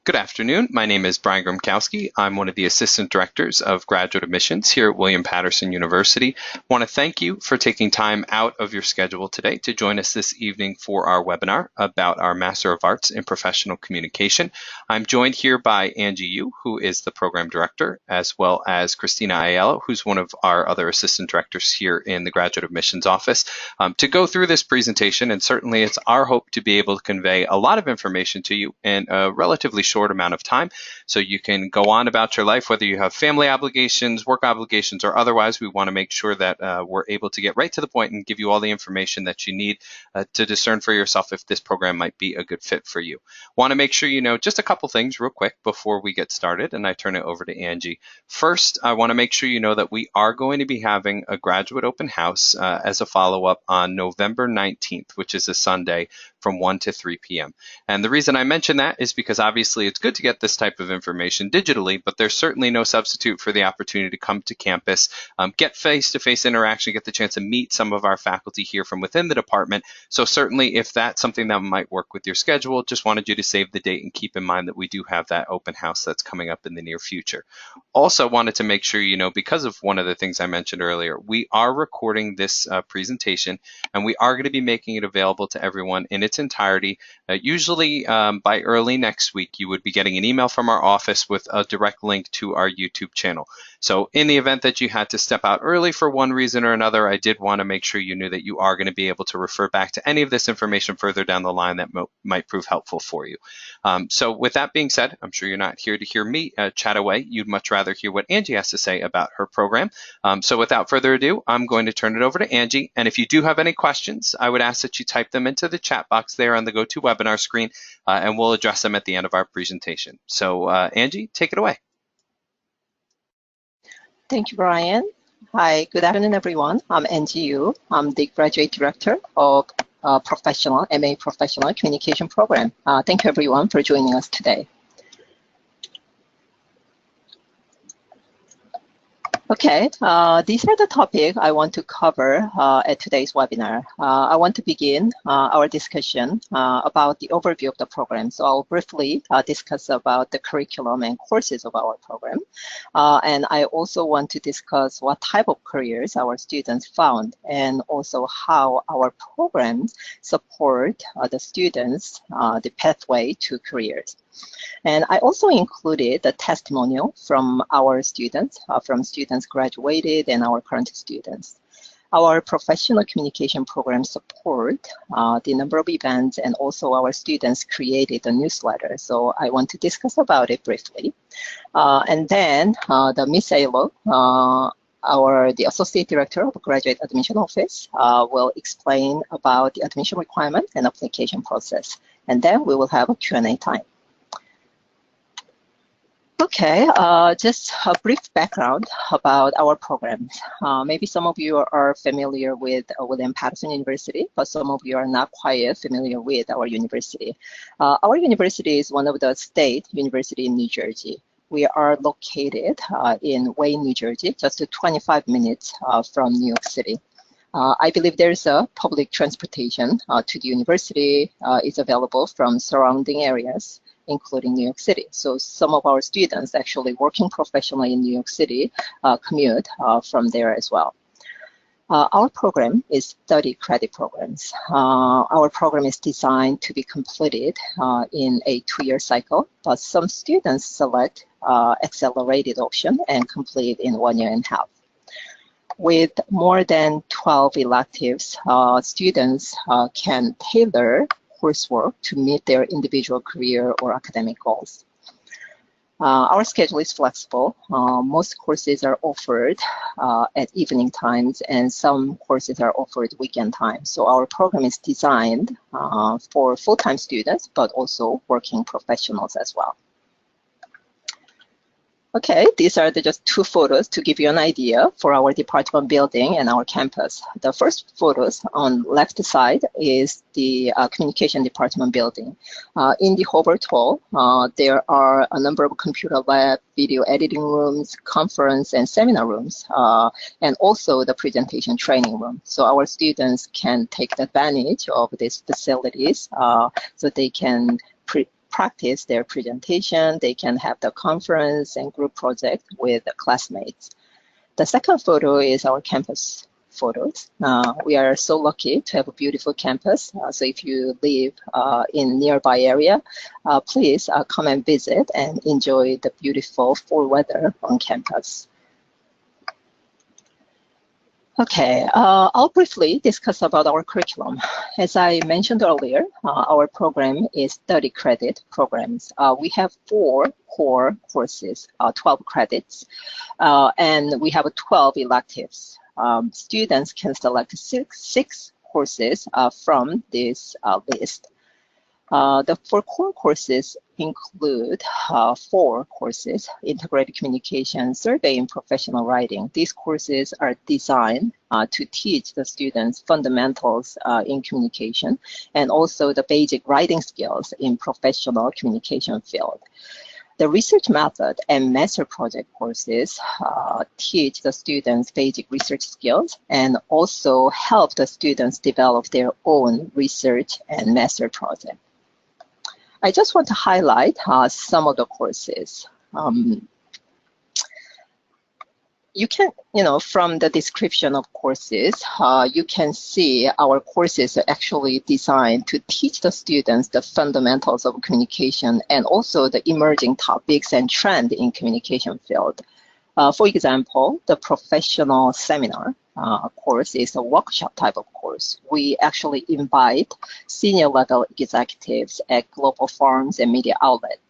Good afternoon. My name is Brian Gromkowski. I'm one of the assistant directors of graduate admissions here at William Paterson University. I want to thank you for taking time out of your schedule today to join us this evening for our webinar about our Master of Arts in Professional Communication. I'm joined here by Angie Yoo, who is the program director, as well as Christina Aiello, who's one of our other assistant directors here in the graduate admissions office, to go through this presentation. And certainly it's our hope to be able to convey a lot of information to you in a relatively short amount of time, so you can go on about your life, whether you have family obligations, work obligations, or otherwise. We want to make sure that we're able to get right to the point and give you all the information that you need to discern for yourself if this program might be a good fit for you. Want to make sure you know just a couple things real quick before we get started, and I turn it over to Angie. First, I want to make sure you know that we are going to be having a graduate open house as a follow-up on November 19th, which is a Sunday, from 1 to 3 p.m. And the reason I mention that is because obviously it's good to get this type of information digitally, but there's certainly no substitute for the opportunity to come to campus, get face-to-face interaction, get the chance to meet some of our faculty here from within the department. So certainly if that's something that might work with your schedule, just wanted you to save the date and keep in mind that we do have that open house that's coming up in the near future. Also wanted to make sure you know, because of one of the things I mentioned earlier, we are recording this presentation, and we are going to be making it available to everyone in its entirety. Usually by early next week, you would be getting an email from our office with a direct link to our YouTube channel. So in the event that you had to step out early for one reason or another, I did want to make sure you knew that you are going to be able to refer back to any of this information further down the line that might prove helpful for you. So with that being said, I'm sure you're not here to hear me chat away. You'd much rather hear what Angie has to say about her program. So without further ado, I'm going to turn it over to Angie. And if you do have any questions, I would ask that you type them into the chat box there on the GoToWebinar screen, and we'll address them at the end of our presentation. So Angie, take it away. Thank you, Brian. Hi, good afternoon, everyone. I'm Angie Yoo. I'm the Graduate Director of MA Professional Communication Program. Thank you, everyone, for joining us today. Okay, these are the topics I want to cover at today's webinar. I want to begin our discussion about the overview of the program. So I'll briefly discuss about the curriculum and courses of our program. And I also want to discuss what type of careers our students found, and also how our programs support the students the pathway to careers. And I also included the testimonial from our students, from students graduated and our current students. Our professional communication program support the number of events, and also our students created a newsletter. So I want to discuss about it briefly. And then the Miss Aiello, the Associate Director of Graduate Admission Office, will explain about the admission requirement and application process. And then we will have a Q&A time. Okay, just a brief background about our programs. Maybe some of you are familiar with William Paterson University, but some of you are not quite familiar with our university. Our university is one of the state universities in New Jersey. We are located in Wayne, New Jersey, just 25 minutes from New York City. I believe there's a public transportation to the university is available from surrounding areas, including New York City. So some of our students actually working professionally in New York City commute from there as well. Our program is 30 credit programs. Our program is designed to be completed in a 2-year cycle, but some students select accelerated option and complete in 1.5 years. With more than 12 electives, students can tailor coursework to meet their individual career or academic goals. Our schedule is flexible. Most courses are offered at evening times, and some courses are offered weekend times. So our program is designed for full-time students, but also working professionals as well. Okay, these are just 2 photos to give you an idea for our department building and our campus. The first photos on left side is the communication department building. In the Hobart Hall, there are a number of computer lab, video editing rooms, conference and seminar rooms, and also the presentation training room. So our students can take advantage of these facilities so they can practice their presentation. They can have the conference and group project with the classmates. The second photo is our campus photos. We are so lucky to have a beautiful campus. So if you live in nearby area, please come and visit and enjoy the beautiful fall weather on campus. Okay, I'll briefly discuss about our curriculum. As I mentioned earlier, our program is 30 credit programs. We have 4 core courses, 12 credits, and we have 12 electives. Students can select six courses from this list. The 4 core courses include 4 courses: integrated communication, surveying, professional writing. These courses are designed to teach the students fundamentals in communication and also the basic writing skills in professional communication field. The research method and master project courses teach the students basic research skills and also help the students develop their own research and master project. I just want to highlight some of the courses. You can, from the description of courses, you can see our courses are actually designed to teach the students the fundamentals of communication and also the emerging topics and trend in communication field. For example, the professional seminar course is a workshop type of course. We actually invite senior level executives at global firms and media outlets.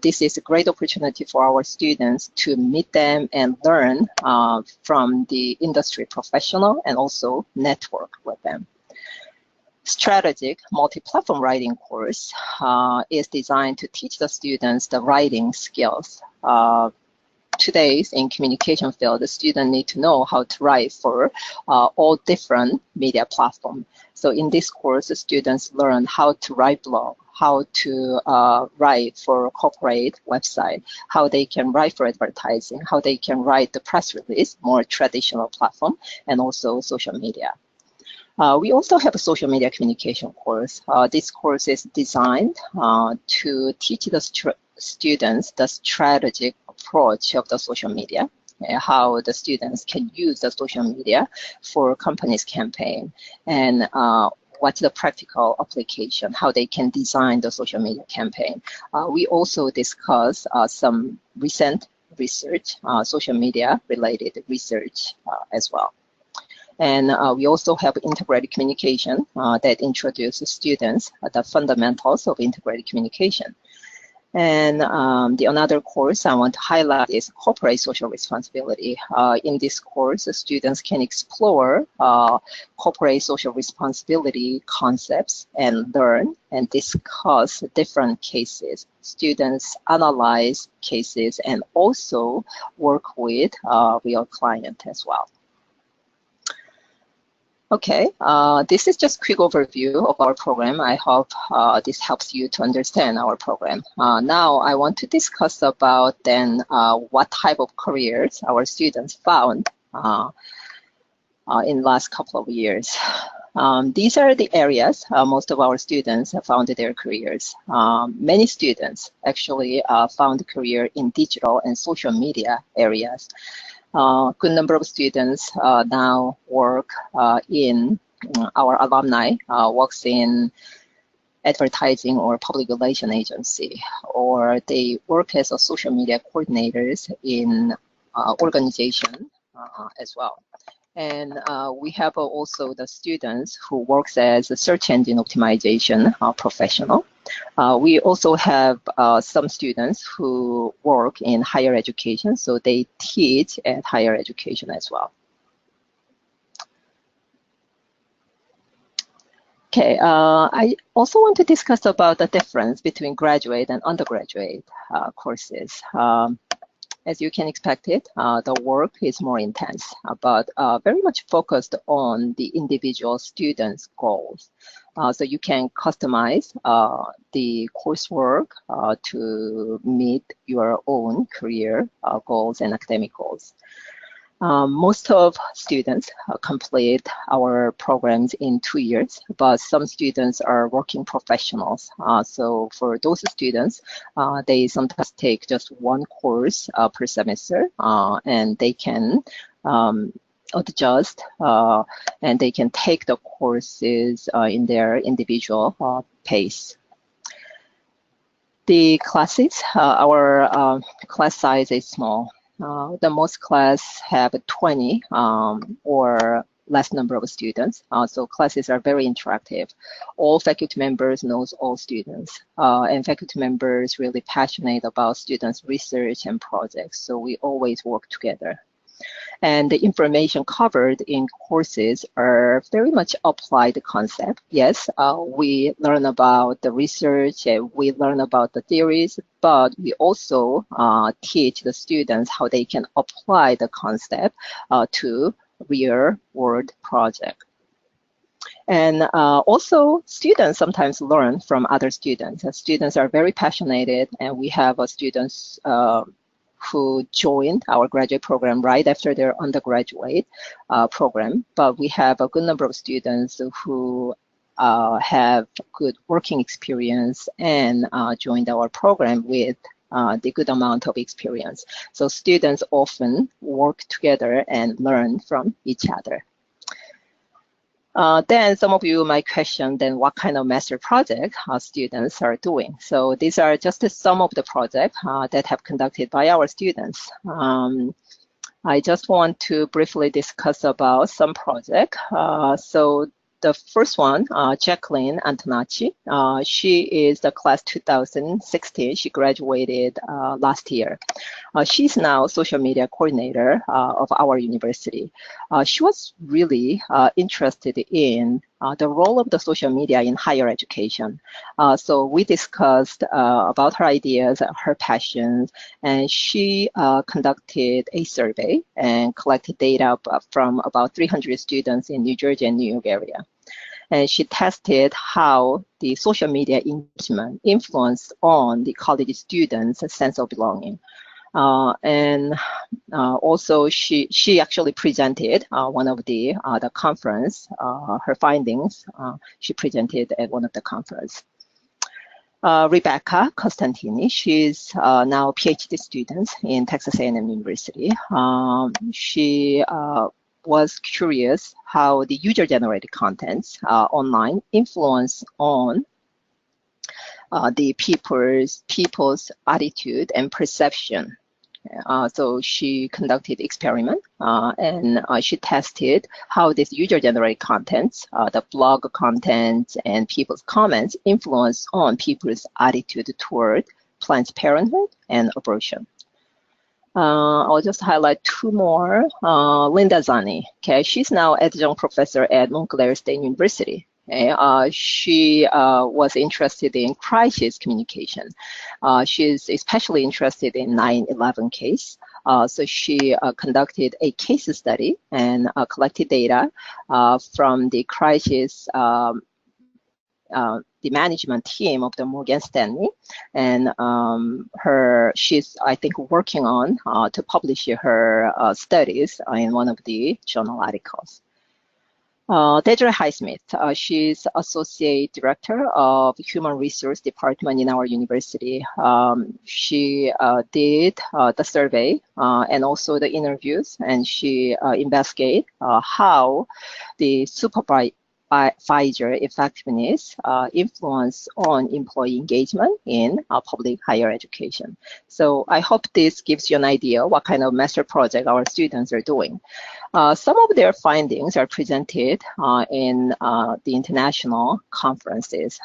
This is a great opportunity for our students to meet them and learn from the industry professional and also network with them. Strategic multi-platform writing course is designed to teach the students the writing skills. Today, in communication field, the student need to know how to write for all different media platforms. So in this course, the students learn how to write blog, how to write for a corporate website, how they can write for advertising, how they can write the press release, more traditional platform, and also social media. We also have a social media communication course. This course is designed to teach the students the strategic approach of the social media, how the students can use the social media for companies' campaign, and what's the practical application, how they can design the social media campaign. We also discuss some recent research, social media related research as well. And we also have integrated communication that introduces students the fundamentals of integrated communication. And the another course I want to highlight is corporate social responsibility. In this course, the students can explore corporate social responsibility concepts and learn and discuss different cases. Students analyze cases and also work with real client as well. Okay, this is just a quick overview of our program. I hope this helps you to understand our program. Now I want to discuss about then what type of careers our students found in last couple of years. These are the areas most of our students have found their careers. Many students actually found a career in digital and social media areas. Good number of students now work in our alumni, works in advertising or public relation agency, or they work as a social media coordinators in organization as well. And we have also the students who works as a search engine optimization professional. We also have some students who work in higher education, so they teach at higher education as well. Okay, I also want to discuss about the difference between graduate and undergraduate courses. As you can expect it, the work is more intense, but very much focused on the individual student's goals. So you can customize the coursework to meet your own career goals and academic goals. Most of students complete our programs in 2 years, but some students are working professionals. So for those students, they sometimes take just one course per semester, and they can adjust and they can take the courses in their individual pace. The classes, our class size is small. The most class have 20 or less number of students. So classes are very interactive. All faculty members knows all students, and faculty members really passionate about students' research and projects. So we always work together. And the information covered in courses are very much applied concept. Yes, we learn about the research, and we learn about the theories, but we also teach the students how they can apply the concept to real world project. And also, students sometimes learn from other students. Students are very passionate, and we have students who joined our graduate program right after their undergraduate program. But we have a good number of students who have good working experience and joined our program with the good amount of experience. So students often work together and learn from each other. Then some of you might question, then what kind of master project students are doing. So these are just some of the projects that have conducted by our students. I just want to briefly discuss about some project. So the first one, Jacqueline Antonacci, she is the class 2016. She graduated last year. She's now social media coordinator of our university. She was really interested in the role of the social media in higher education. So we discussed about her ideas, her passions, and she conducted a survey and collected data from about 300 students in New Jersey and New York area. And she tested how the social media engagement influenced on the college students' sense of belonging. Also, she actually presented one of the conference, her findings. She presented at one of the conference. Rebecca Costantini, she's now a PhD student in Texas A&M University. She was curious how the user-generated contents online influence on the people's attitude and perception. So she conducted experiment and she tested how this user-generated contents, the blog content and people's comments influence on people's attitude toward Planned Parenthood and abortion. I'll just highlight two more. Linda Zani, okay, she's now adjunct professor at Montclair State University. Okay? She was interested in crisis communication. She's especially interested in 9/11 case. So she conducted a case study and collected data from the crisis the management team of the Morgan Stanley, and she's, I think, working on to publish her studies in one of the journal articles. Desiree Highsmith, she's Associate Director of Human Resource Department in our university. She did the survey and also the interviews, and she investigated how the supervisor effectiveness influence on employee engagement in public higher education. So I hope this gives you an idea what kind of master project our students are doing. Some of their findings are presented in the international conferences.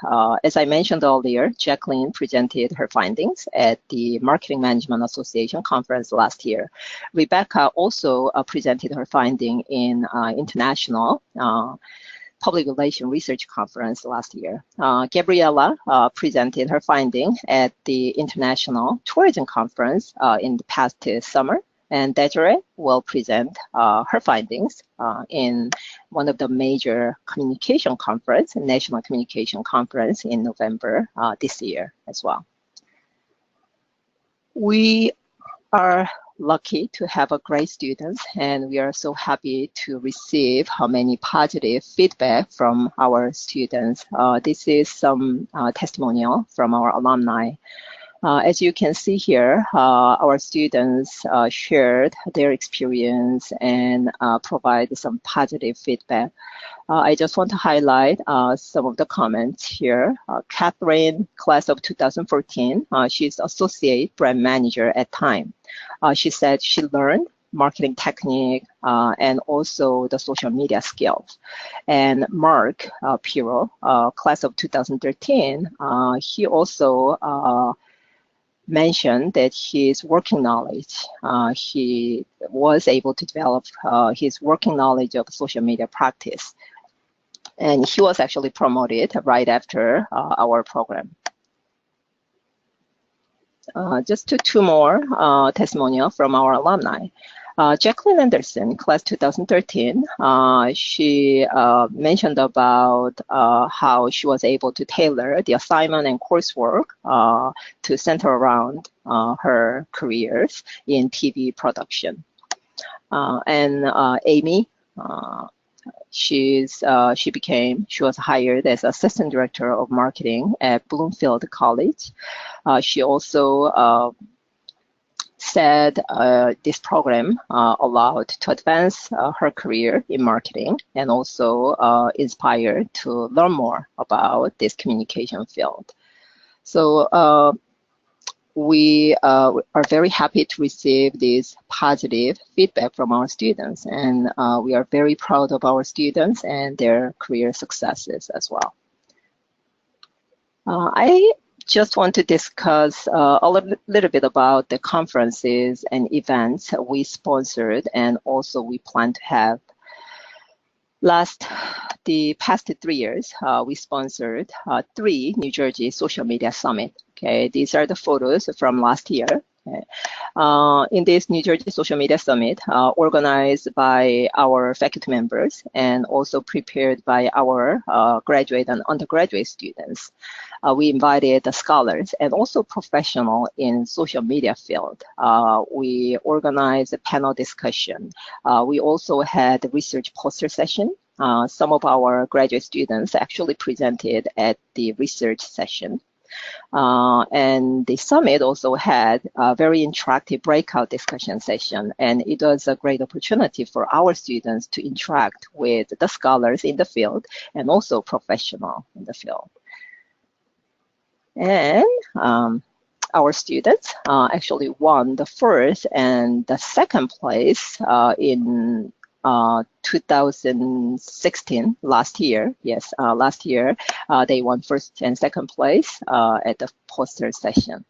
As I mentioned earlier, Jacqueline presented her findings at the Marketing Management Association conference last year. Rebecca also presented her finding in international Public Relations Research Conference last year. Gabriella presented her finding at the International Tourism Conference in the past summer, and Desiree will present her findings in one of the major communication conference, National Communication Conference in November this year as well. We are lucky to have a great students, and we are so happy to receive how many positive feedback from our students. This is some testimonial from our alumni. As you can see here, our students shared their experience and provide some positive feedback. I just want to highlight some of the comments here. Catherine, class of 2014, she's associate brand manager at Time. She said she learned marketing technique and also the social media skills. And Mark Piro, class of 2013, he also mentioned that his working knowledge, he was able to develop his working knowledge of social media practice. And he was actually promoted right after our program. Just two more testimonial from our alumni. Jacqueline Anderson, class 2013, she mentioned about how she was able to tailor the assignment and coursework to center around her careers in TV production. And Amy, she was hired as assistant director of marketing at Bloomfield College. She also said this program allowed to advance her career in marketing and also inspired to learn more about this communication field. So we are very happy to receive this positive feedback from our students, and we are very proud of our students and their career successes as well. I just want to discuss a little bit about the conferences and events we sponsored and also we plan to have. The past 3 years, we sponsored 3 New Jersey Social Media Summit. Okay, these are the photos from last year. Okay. In this New Jersey Social Media Summit, organized by our faculty members and also prepared by our graduate and undergraduate students, we invited the scholars and also professional in social media field. We organized a panel discussion. We also had a research poster session. Some of our graduate students actually presented at the research session. And the summit also had a very interactive breakout discussion session, and it was a great opportunity for our students to interact with the scholars in the field and also professional in the field. And our students actually won the first and the second place in 2016, last year. Yes, last year they won first and second place at the poster session.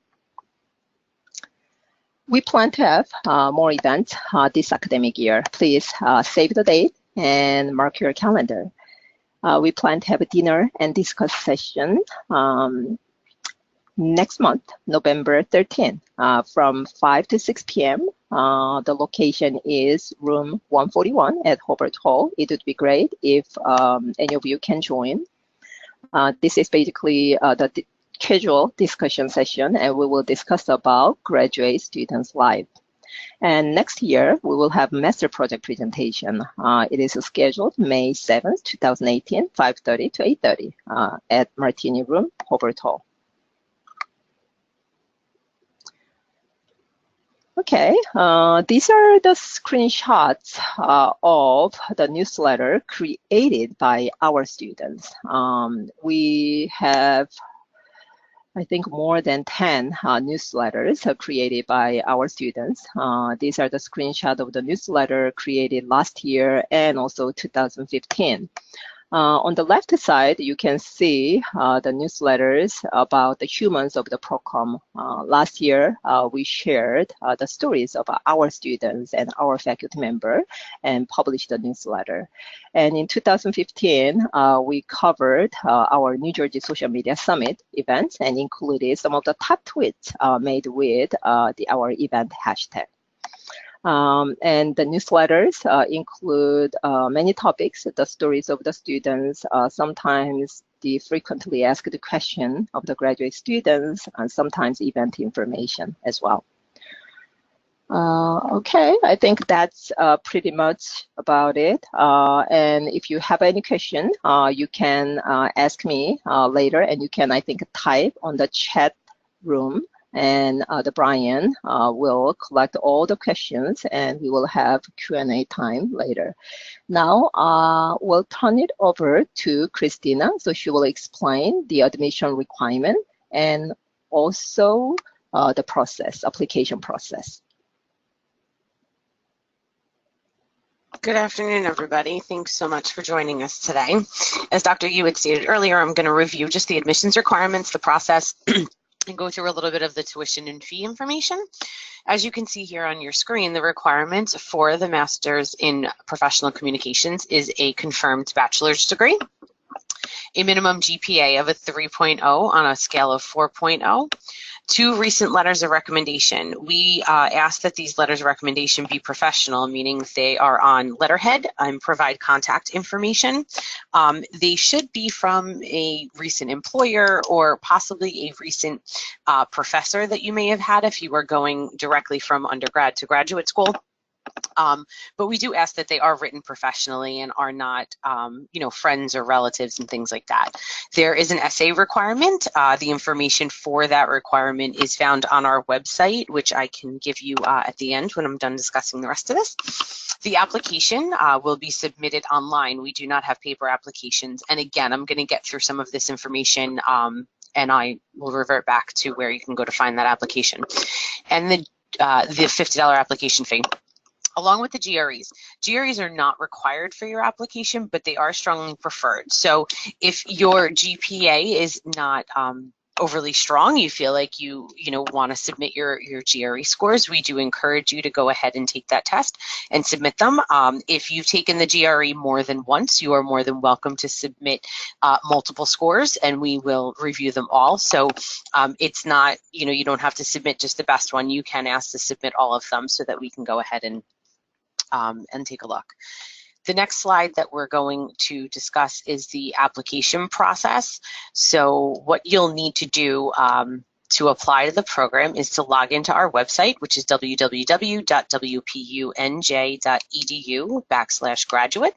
We plan to have more events this academic year. Please save the date and mark your calendar. We plan to have a dinner and discuss session next month, November 13th, from 5 to 6 p.m. The location is room 141 at Hobart Hall. It would be great if any of you can join. This is basically the casual discussion session, and we will discuss about graduate students' life. And next year, we will have master project presentation. It is scheduled May 7th, 2018, 5:30 to 8:30 at Martini Room, Hobart Hall. Okay, these are the screenshots of the newsletter created by our students. We have, I think, more than 10 newsletters created by our students. These are the screenshots of the newsletter created last year and also 2015. On the left side, you can see the newsletters about the humans of the program. Last year, we shared the stories of our students and our faculty member and published the newsletter. And in 2015, we covered our New Jersey Social Media Summit events and included some of the top tweets made with our event hashtag. And the newsletters include many topics, the stories of the students, sometimes the frequently asked question of the graduate students, and sometimes event information as well. Okay, I think that's pretty much about it. And if you have any question, you can ask me later, and you can, I think, type on the chat room, and the Brian will collect all the questions, and we will have Q&A time later. Now, we'll turn it over to Christina, so she will explain the admission requirement and also the process, application process. Good afternoon, everybody. Thanks so much for joining us today. As Dr. Yoo had stated earlier, I'm going to review just the admissions requirements, the process, and go through a little bit of the tuition and fee information. As you can see here on your screen, the requirements for the Master's in Professional Communications is a confirmed bachelor's degree, a minimum GPA of a 3.0 on a scale of 4.0, 2 recent letters of recommendation. We ask that these letters of recommendation be professional, meaning they are on letterhead and provide contact information. They should be from a recent employer or possibly a recent professor that you may have had if you were going directly from undergrad to graduate school. But we do ask that they are written professionally and are not, friends or relatives and things like that. There is an essay requirement. The information for that requirement is found on our website, which I can give you at the end when I'm done discussing the rest of this. The application will be submitted online. We do not have paper applications. And again, I'm going to get through some of this information and I will revert back to where you can go to find that application. And the $50 application fee. Along with the GREs. GREs are not required for your application, but they are strongly preferred. So if your GPA is not overly strong, you feel like you want to submit your GRE scores, we do encourage you to go ahead and take that test and submit them. If you've taken the GRE more than once, you are more than welcome to submit multiple scores, and we will review them all. So it's not, you don't have to submit just the best one. You can ask to submit all of them so that we can go ahead and take a look. The next slide that we're going to discuss is the application process. So what you'll need to do to apply to the program is to log into our website, which is www.wpunj.edu/graduate.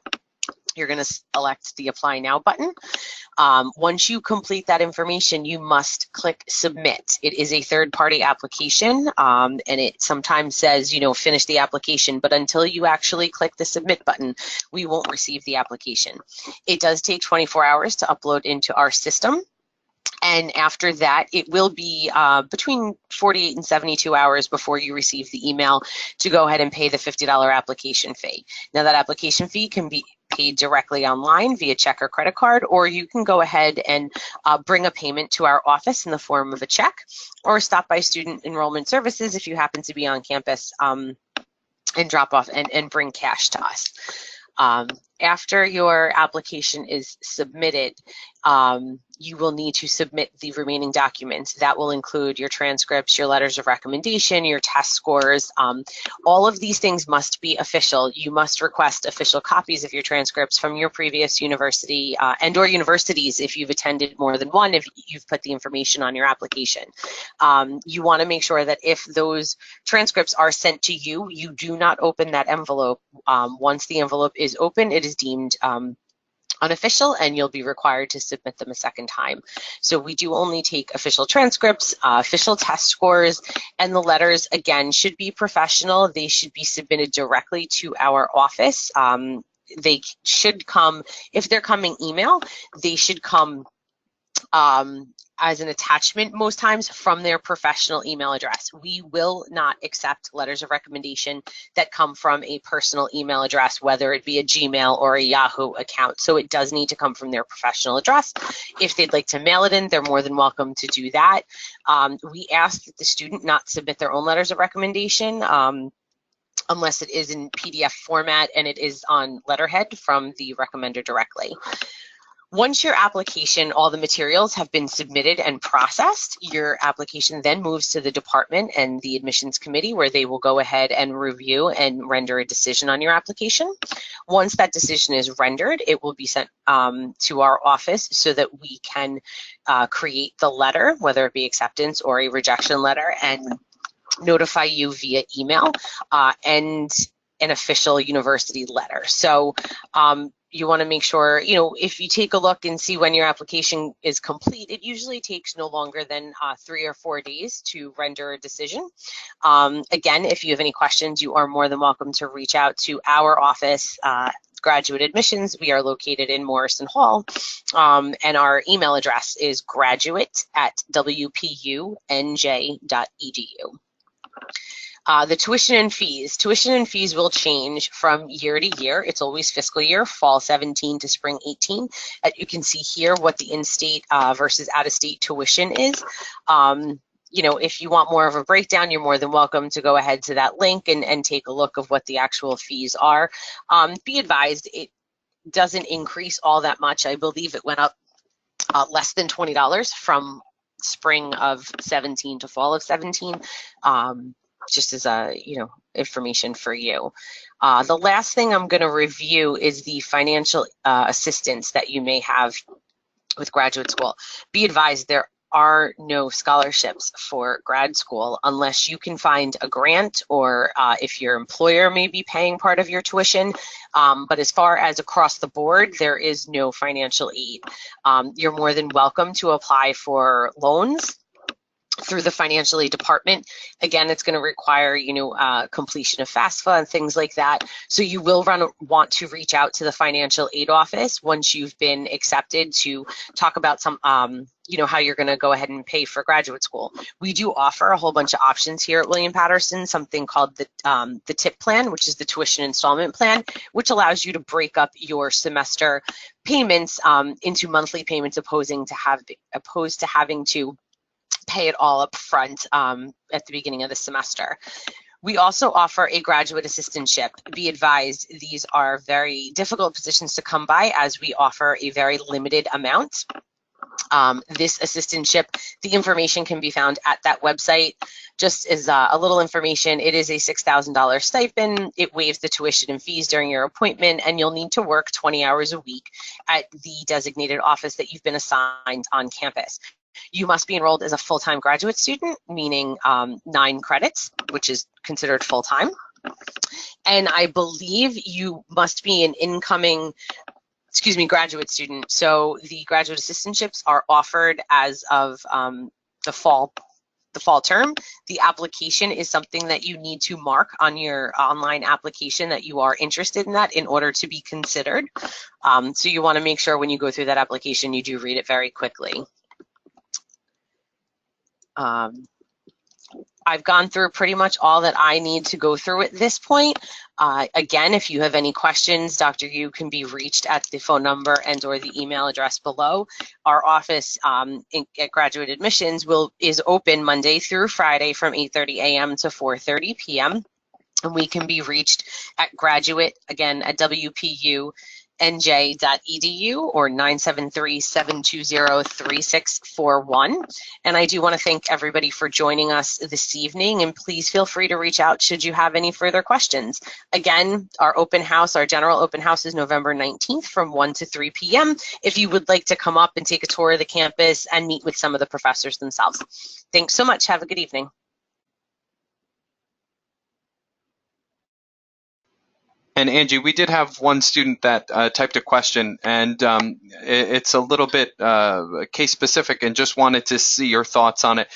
You're going to select the Apply Now button. Once you complete that information, you must click Submit. It is a third-party application, and it sometimes says, finish the application, but until you actually click the Submit button, we won't receive the application. It does take 24 hours to upload into our system. And after that, it will be between 48 and 72 hours before you receive the email to go ahead and pay the $50 application fee. Now, that application fee can be paid directly online via check or credit card, or you can go ahead and bring a payment to our office in the form of a check, or stop by Student Enrollment Services if you happen to be on campus and drop off and bring cash to us. After your application is submitted, you will need to submit the remaining documents. That will include your transcripts, your letters of recommendation, your test scores. All of these things must be official. You must request official copies of your transcripts from your previous university and or universities if you've attended more than one, if you've put the information on your application. You want to make sure that if those transcripts are sent to you, you do not open that envelope. Once the envelope is open, it is deemed unofficial, and you'll be required to submit them a second time. So we do only take official transcripts, official test scores, and the letters, again, should be professional. They should be submitted directly to our office. They should come, if they're coming email, they should come as an attachment most times from their professional email address. We will not accept letters of recommendation that come from a personal email address, whether it be a Gmail or a Yahoo account. So it does need to come from their professional address. If they'd like to mail it in, they're more than welcome to do that. We ask that the student not submit their own letters of recommendation unless it is in PDF format and it is on letterhead from the recommender directly. Once your application, all the materials have been submitted and processed, your application then moves to the department and the admissions committee, where they will go ahead and review and render a decision on your application. Once that decision is rendered, it will be sent to our office so that we can create the letter, whether it be acceptance or a rejection letter, and notify you via email and an official university letter. So you want to make sure, if you take a look and see when your application is complete, it usually takes no longer than 3 or 4 days to render a decision. Again, if you have any questions, you are more than welcome to reach out to our office, Graduate Admissions. We are located in Morrison Hall, and our email address is graduate@wpunj.edu. The tuition and fees. Tuition and fees will change from year to year. It's always fiscal year, fall 17 to spring 18. You can see here what the in-state versus out-of-state tuition is. If you want more of a breakdown, you're more than welcome to go ahead to that link and take a look of what the actual fees are. Be advised, it doesn't increase all that much. I believe it went up less than $20 from spring of 17 to fall of 17. Just as a, information for you. The last thing I'm going to review is the financial assistance that you may have with graduate school. Be advised, there are no scholarships for grad school unless you can find a grant or if your employer may be paying part of your tuition. But as far as across the board, there is no financial aid. You're more than welcome to apply for loans through the financial aid department. Again, it's going to require, completion of FAFSA and things like that. So you will want to reach out to the financial aid office once you've been accepted to talk about some, how you're going to go ahead and pay for graduate school. We do offer a whole bunch of options here at William Paterson, something called the TIP plan, which is the tuition installment plan, which allows you to break up your semester payments into monthly payments opposed to having to pay it all up front at the beginning of the semester. We also offer a graduate assistantship. Be advised, these are very difficult positions to come by as we offer a very limited amount. This assistantship, the information can be found at that website. Just as a little information, it is a $6,000 stipend. It waives the tuition and fees during your appointment, and you'll need to work 20 hours a week at the designated office that you've been assigned on campus. You must be enrolled as a full-time graduate student, meaning 9 credits, which is considered full-time. And I believe you must be an incoming, graduate student. So the graduate assistantships are offered as of the fall term. The application is something that you need to mark on your online application that you are interested in that in order to be considered. So you want to make sure when you go through that application, you do read it very quickly. I've gone through pretty much all that I need to go through at this point. Again, if you have any questions, Dr. Yoo can be reached at the phone number and or the email address below. Our office at Graduate Admissions is open Monday through Friday from 8:30 a.m. to 4:30 p.m. And we can be reached at graduate, again, at WPUNJ.edu or 973-720-3641. And I do want to thank everybody for joining us this evening, and please feel free to reach out should you have any further questions. Again, our general open house is November 19th from 1 to 3 p.m. if you would like to come up and take a tour of the campus and meet with some of the professors themselves. Thanks so much. Have a good evening. And Angie, we did have one student that typed a question, and it's a little bit case specific, and just wanted to see your thoughts on it.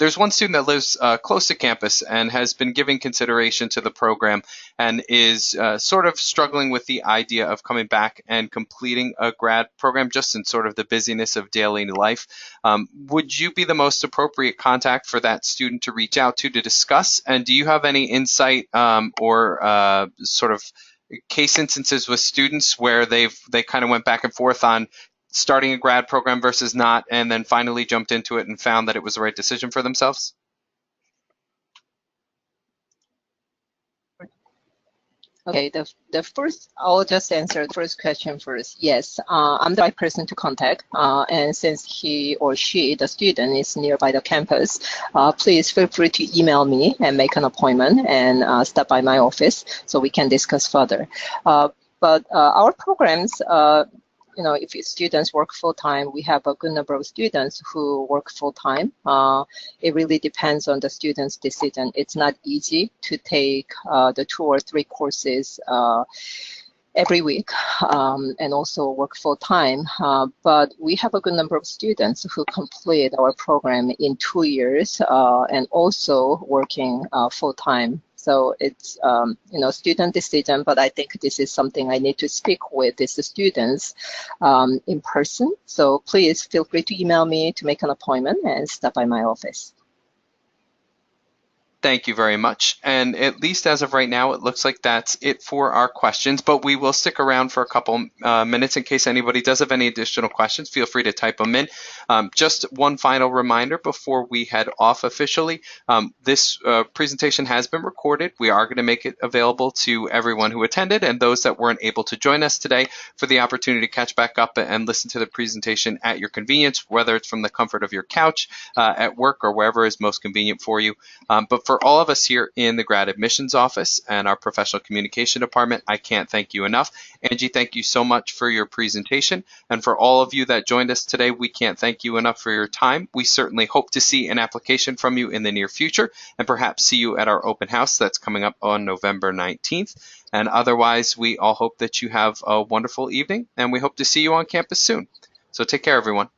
There's one student that lives close to campus and has been giving consideration to the program and is sort of struggling with the idea of coming back and completing a grad program just in sort of the busyness of daily life. Would you be the most appropriate contact for that student to reach out to discuss? And do you have any insight or sort of case instances with students where they kind of went back and forth on starting a grad program versus not, and then finally jumped into it and found that it was the right decision for themselves? Okay, the first, I'll just answer the first question first. Yes, I'm the right person to contact, and since he or she, the student, is nearby the campus, please feel free to email me and make an appointment and stop by my office so we can discuss further. But our programs, if students work full-time, we have a good number of students who work full-time. It really depends on the student's decision. It's not easy to take the 2 or 3 courses every week and also work full-time. But we have a good number of students who complete our program in 2 years and also working full-time. So it's, student decision, but I think this is something I need to speak with the students in person. So please feel free to email me to make an appointment and stop by my office. Thank you very much. And at least as of right now, it looks like that's it for our questions, but we will stick around for a couple minutes in case anybody does have any additional questions. Feel free to type them in. Just one final reminder before we head off officially. This presentation has been recorded. We are going to make it available to everyone who attended and those that weren't able to join us today for the opportunity to catch back up and listen to the presentation at your convenience, whether it's from the comfort of your couch, at work, or wherever is most convenient for you. But for all of us here in the Grad Admissions Office and our Professional Communication Department, I can't thank you enough. Angie, thank you so much for your presentation. And for all of you that joined us today, we can't thank you enough for your time. We certainly hope to see an application from you in the near future and perhaps see you at our open house that's coming up on November 19th. And otherwise, we all hope that you have a wonderful evening and we hope to see you on campus soon. So take care, everyone.